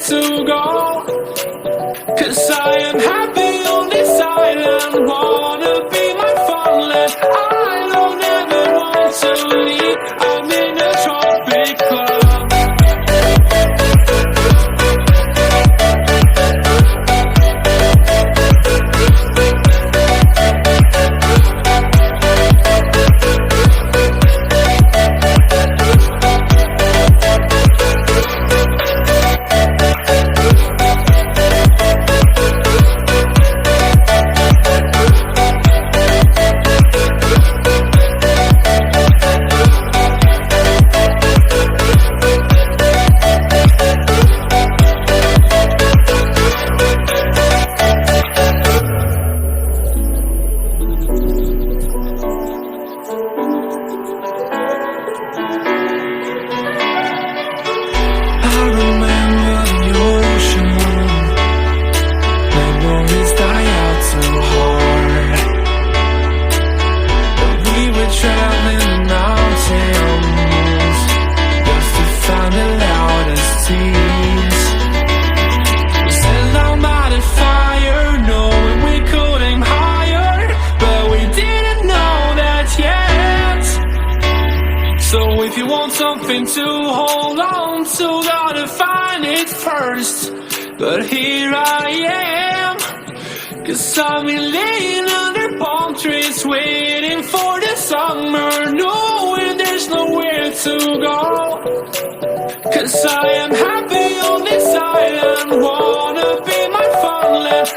to go. 'Cause I am happy on this island, wanna be my farmland. I don't ever want to leave, I'm in a tropic club. So if you want something to hold on to, gotta find it first. But here I am, 'cause I've been laying under palm trees, waiting for the summer, knowing there's nowhere to go. 'Cause I am happy on this island, wanna be my farmland.